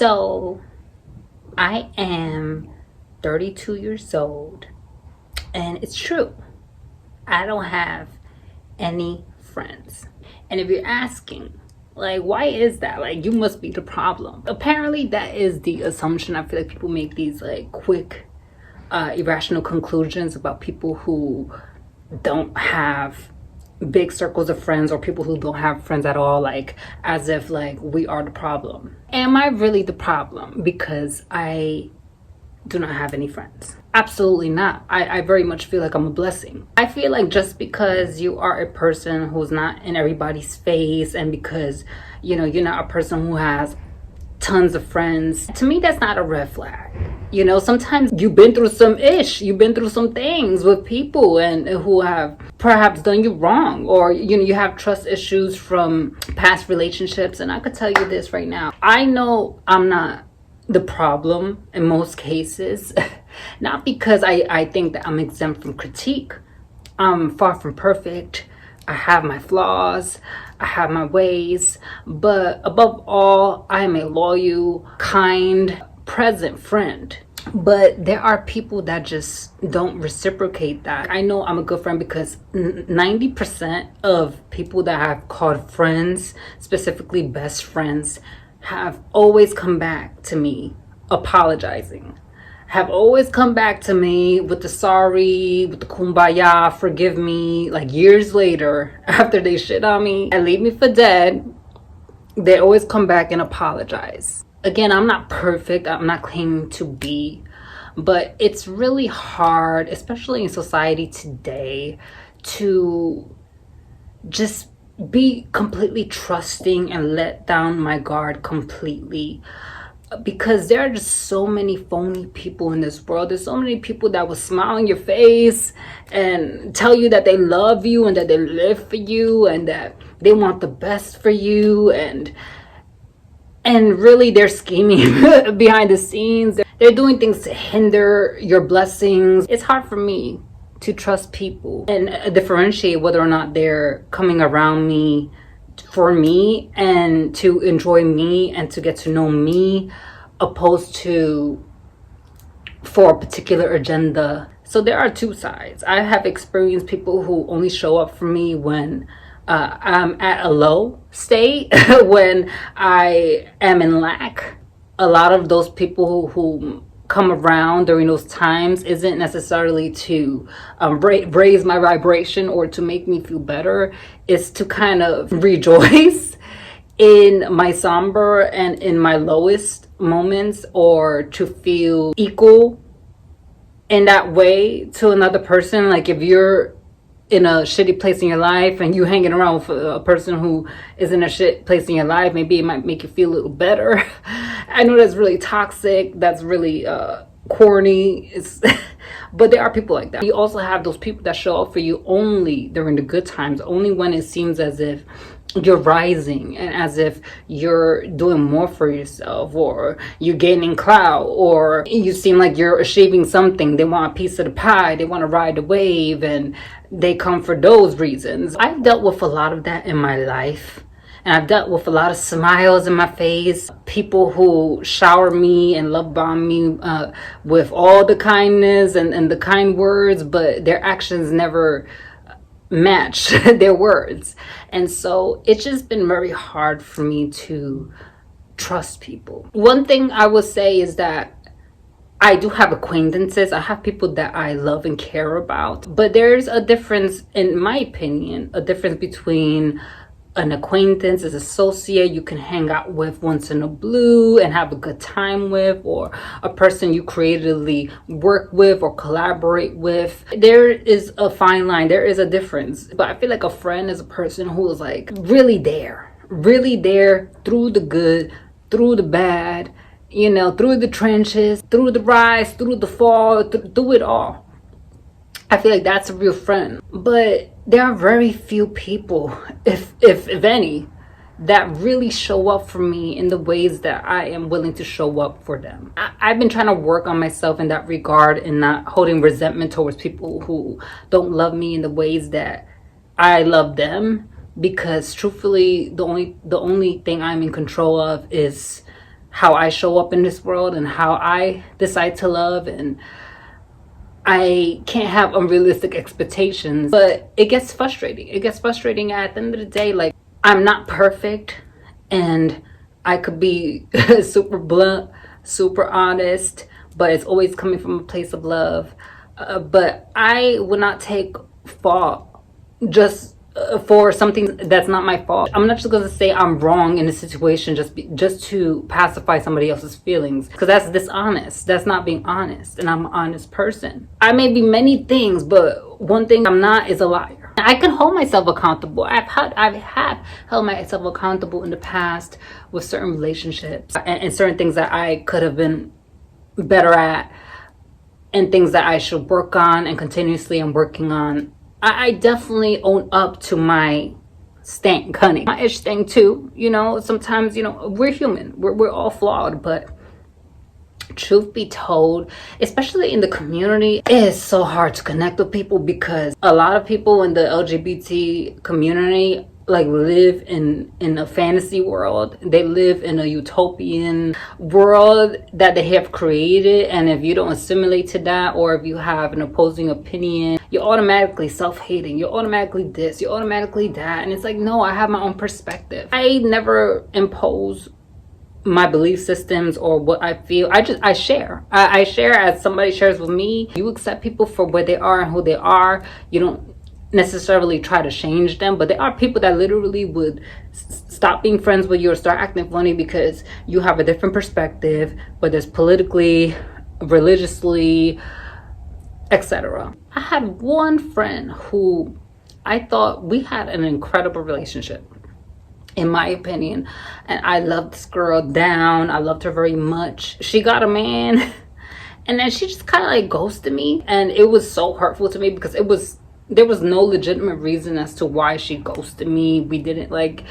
So I am 32 years old, and it's true. I don't have any friends. And if you're asking, like, why is that? Like, you must be the problem. Apparently, that is the assumption. I feel like people make these like quick, irrational conclusions about people who don't have big circles of friends, or people who don't have friends at all, like as if like we are the problem. Am I really the problem because I do not have any friends? Absolutely not. I very much feel like I'm a blessing. I feel like just because you are a person who's not in everybody's face, and because you're not a person who has tons of friends, to me that's not a red flag. Sometimes you've been through you've been through some things with people and who have perhaps done you wrong, or you have trust issues from past relationships. And I could tell you this right now, I know I'm not the problem in most cases. Not because I think that I'm exempt from critique. I'm far from perfect. I have my flaws, I have my ways, but above all, I am a loyal, kind, present friend. But there are people that just don't reciprocate that. I know I'm a good friend because 90% of people that I've called friends, specifically best friends, have always come back to me apologizing. Have always come back to me with the sorry, with the kumbaya, forgive me, like years later after they shit on me and leave me for dead. They always come back and apologize. Again, I'm not perfect. I'm not claiming to be, but it's really hard, especially in society today, to just be completely trusting and let down my guard completely. Because there are just so many phony people in this world. There's so many people that will smile in your face and tell you that they love you and that they live for you and that they want the best for you, and really they're scheming behind the scenes. They're doing things to hinder your blessings. It's hard for me to trust people and differentiate whether or not they're coming around me for me and to enjoy me and to get to know me, opposed to for a particular agenda. So there are two sides. I have experienced people who only show up for me when I'm at a low state, when I am in lack. A lot of those people who come around during those times isn't necessarily to raise my vibration or to make me feel better. It's to kind of rejoice in my somber and in my lowest moments, or to feel equal in that way to another person. Like if you're in a shitty place in your life and you hanging around with a person who is in a shit place in your life, maybe it might make you feel a little better. I know that's really toxic, that's really corny, but there are people like that. You also have those people that show up for you only during the good times, only when it seems as if you're rising and as if you're doing more for yourself, or you're gaining clout, or you seem like you're achieving something. They want a piece of the pie, they want to ride the wave, and they come for those reasons. I've dealt with a lot of that in my life, and I've dealt with a lot of smiles in my face, people who shower me and love bomb me with all the kindness and the kind words, but their actions never match their words. And so it's just been very hard for me to trust people. One thing I will say is that I do have acquaintances. I have people that I love and care about, but there's a difference, in my opinion, a difference between an acquaintance, an associate you can hang out with once in a blue and have a good time with, or a person you creatively work with or collaborate with. There is a fine line, there is a difference. But I feel like a friend is a person who is like really there through the good, through the bad, through the trenches, through the rise, through the fall, through it all. I feel like that's a real friend. But there are very few people, if any, that really show up for me in the ways that I am willing to show up for them. I've been trying to work on myself in that regard, and not holding resentment towards people who don't love me in the ways that I love them, because truthfully, the only thing I'm in control of is how I show up in this world and how I decide to love, and I can't have unrealistic expectations. But it gets frustrating. It gets frustrating at the end of the day. Like, I'm not perfect, and I could be super blunt, super honest, but it's always coming from a place of love. But I would not take fault just for something that's not my fault. I'm not just going to say I'm wrong in a situation just to pacify somebody else's feelings, because that's dishonest. That's not being honest, and I'm an honest person. I may be many things, but one thing I'm not is a liar. I can hold myself accountable. I've held myself accountable in the past with certain relationships and certain things that I could have been better at, and things that I should work on, and continuously I'm working on. I definitely own up to my stank, honey. My ish thing too, you know. Sometimes, you know, we're human. We're all flawed, but truth be told, especially in the community, it is so hard to connect with people, because a lot of people in the LGBT community like live in a fantasy world. They live in a utopian world that they have created, and if you don't assimilate to that, or if you have an opposing opinion, you're automatically self-hating, you're automatically this, you're automatically that. And it's like, no, I have my own perspective. I never impose my belief systems or what I feel. I share. I share as somebody shares with me. You accept people for where they are and who they are. You don't necessarily try to change them, but there are people that literally would stop being friends with you or start acting funny because you have a different perspective, whether it's politically, religiously, etc. I had one friend who I thought we had an incredible relationship, in my opinion, and I loved this girl down. I loved her very much. She got a man and then she just kind of like ghosted me, and it was so hurtful to me because there was no legitimate reason as to why she ghosted me. We didn't like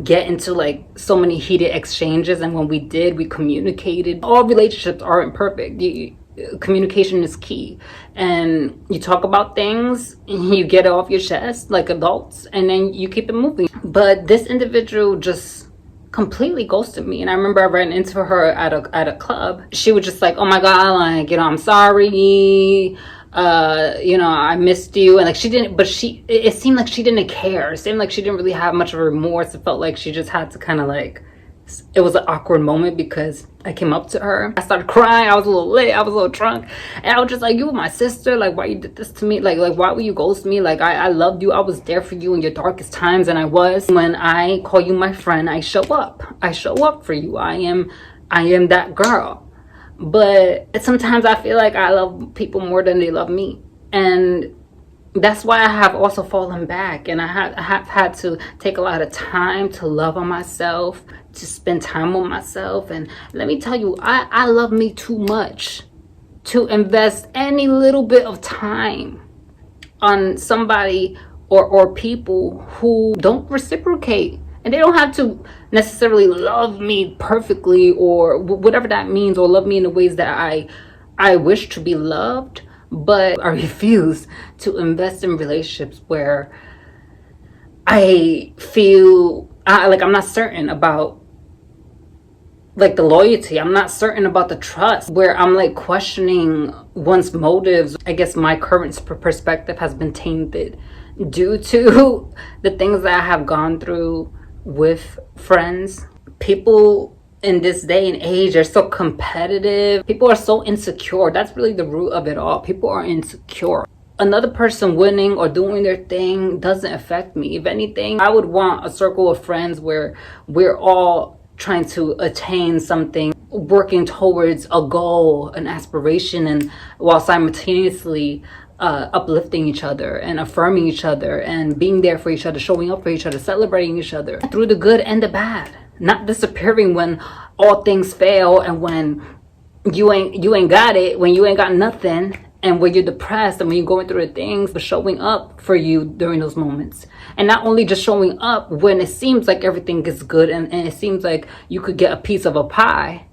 get into like so many heated exchanges, and when we did, we communicated. All relationships aren't perfect. Communication is key, and you talk about things, you get it off your chest like adults, and then you keep it moving. But this individual just completely ghosted me, and I remember I ran into her at a club. She was just like, oh my god, like, you know, I'm sorry, you know, I missed you. And like, she didn't, but it seemed like she didn't care. It seemed like she didn't really have much of a remorse. It felt like she just had to kind of like, it was an awkward moment because I came up to her, I started crying, I was a little lit, I was a little drunk, and I was just like, you were my sister, like, why you did this to me? Like why would you ghost me? Like, I loved you, I was there for you in your darkest times, and I was. When I call you my friend, I show up for you. I am that girl. But sometimes I feel like I love people more than they love me, and that's why I have also fallen back, and I have had to take a lot of time to love on myself, to spend time on myself. And let me tell you, I love me too much to invest any little bit of time on somebody or people who don't reciprocate. And they don't have to necessarily love me perfectly or whatever that means, or love me in the ways that I wish to be loved. But I refuse to invest in relationships where I feel like I'm not certain about like the loyalty. I'm not certain about the trust, where I'm like questioning one's motives. I guess my current perspective has been tainted due to the things that I have gone through with friends. People in this day and age are so competitive. People are so insecure. That's really the root of it all. People are insecure. Another person winning or doing their thing doesn't affect me. If anything, I would want a circle of friends where we're all trying to attain something, working towards a goal, an aspiration, and while simultaneously uplifting each other and affirming each other and being there for each other, showing up for each other, celebrating each other through the good and the bad. Not disappearing when all things fail, and when you ain't got it, when you ain't got nothing, and when you're depressed and when you're going through the things, but showing up for you during those moments. And not only just showing up when it seems like everything is good and it seems like you could get a piece of a pie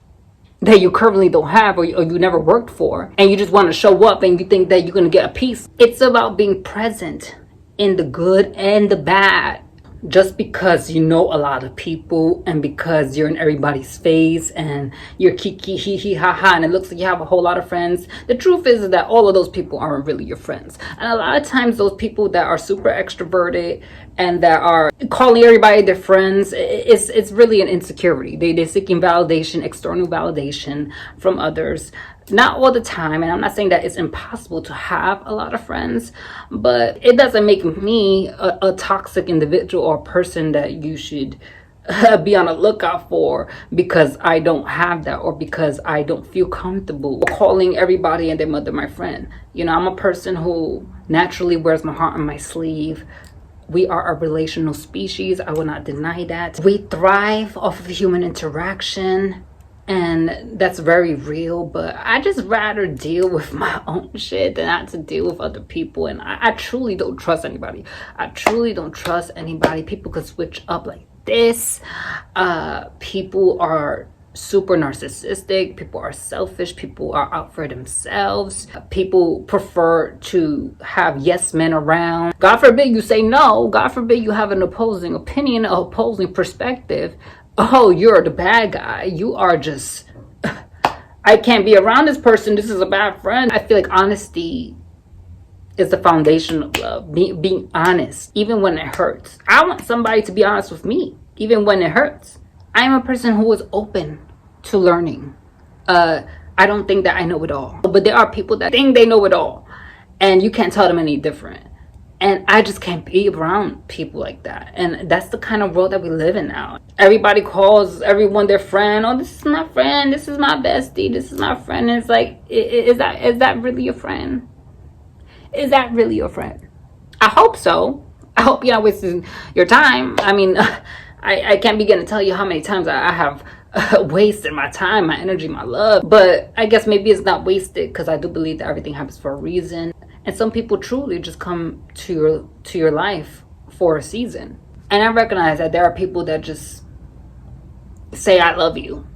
that you currently don't have, or you never worked for, and you just want to show up and you think that you're going to get a piece. It's about being present in the good and the bad. just because you know a lot of people and because you're in everybody's face and you're kiki hee hee ha ha and it looks like you have a whole lot of friends, the truth is that all of those people aren't really your friends. And a lot of times those people that are super extroverted and that are calling everybody their friends, it's really an insecurity. They're seeking validation, external validation from others. Not all the time, and I'm not saying that it's impossible to have a lot of friends, but it doesn't make me a toxic individual or person that you should be on a lookout for because I don't have that, or because I don't feel comfortable calling everybody and their mother my friend. You know, I'm a person who naturally wears my heart on my sleeve. We are a relational species. I will not deny that. We thrive off of human interaction, and that's very real, but I just rather deal with my own shit than not to deal with other people. And I truly don't trust anybody. I truly don't trust anybody. People could switch up like this. People are super narcissistic. People are selfish. People are out for themselves. People prefer to have yes men around. God forbid you say no. God forbid you have an opposing opinion, an opposing perspective. Oh, you're the bad guy. You are just, I can't be around this person. This is a bad friend. I feel like honesty is the foundation of love. Being honest, even when it hurts. I want somebody to be honest with me, even when it hurts. I am a person who is open to learning. I don't think that I know it all. But there are people that think they know it all. And you can't tell them any different. And I just can't be around people like that. And that's the kind of world that we live in now. Everybody calls everyone their friend. Oh, this is my friend. This is my bestie. This is my friend. And it's like, is that really your friend? Is that really your friend? I hope so. I hope you're not wasting your time. I mean, I can't begin to tell you how many times I have wasted my time, my energy, my love. But I guess maybe it's not wasted because I do believe that everything happens for a reason. And some people truly just come to your life for a season. And I recognize that there are people that just say I love you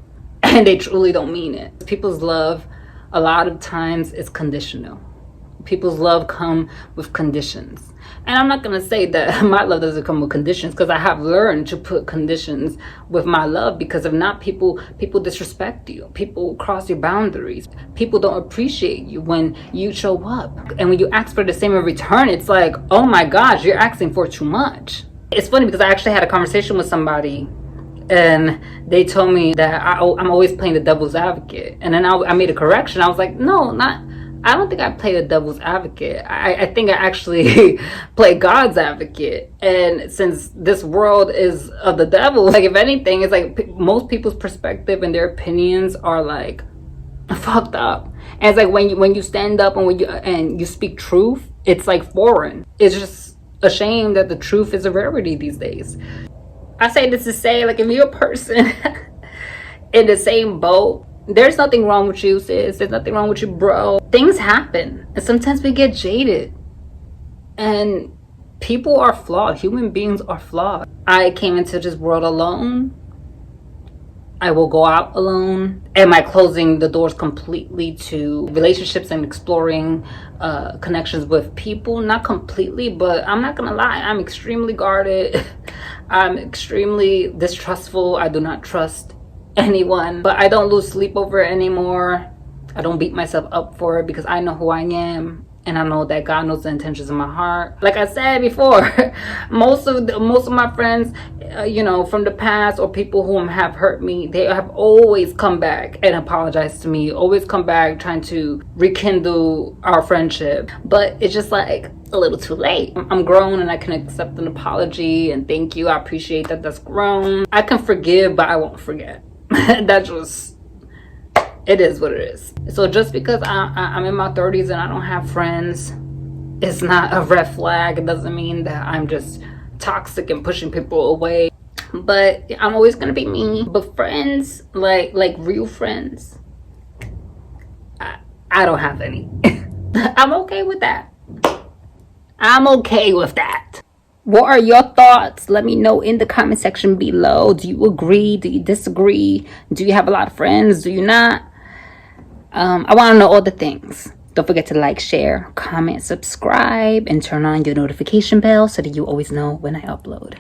and they truly don't mean it. People's love a lot of times is conditional. People's love come with conditions. And I'm not going to say that my love doesn't come with conditions, because I have learned to put conditions with my love, because if not, people disrespect you. People cross your boundaries. People don't appreciate you when you show up. And when you ask for the same in return, it's like, oh my gosh, you're asking for too much. It's funny because I actually had a conversation with somebody and they told me that I'm always playing the devil's advocate. And then I made a correction. I was like, no, I don't think I play the devil's advocate. I think I actually play God's advocate. And since this world is of the devil, like if anything, it's like most people's perspective and their opinions are like fucked up. And it's like when you stand up and you speak truth, it's like foreign. It's just a shame that the truth is a rarity these days. I say this to say, like, if you're a person in the same boat, there's nothing wrong with you, sis. There's nothing wrong with you, bro. Things happen. And sometimes we get jaded. And people are flawed. Human beings are flawed. I came into this world alone. I will go out alone. Am I closing the doors completely to relationships and exploring connections with people? Not completely, but I'm not gonna lie. I'm extremely guarded. I'm extremely distrustful. I do not trust anyone, but I don't lose sleep over it anymore. I don't beat myself up for it because I know who I am, and I know that God knows the intentions of my heart. Like I said before, most of my friends, from the past, or people who have hurt me, they have always come back and apologized to me, always come back trying to rekindle our friendship. But it's just like a little too late. I'm grown and I can accept an apology and thank you. I appreciate that. That's grown. I can forgive, but I won't forget. That's just, it is what it is. So just because I'm in my 30s and I don't have friends, it's not a red flag. It doesn't mean that I'm just toxic and pushing people away. But I'm always gonna be me. But friends, like real friends, I don't have any. I'm okay with that. I'm okay with that. What are your thoughts? Let me know in the comment section below. Do you agree? Do you disagree? Do you have a lot of friends? Do you not? I want to know all the things. Don't forget to like, share, comment, subscribe, and turn on your notification bell so that you always know when I upload.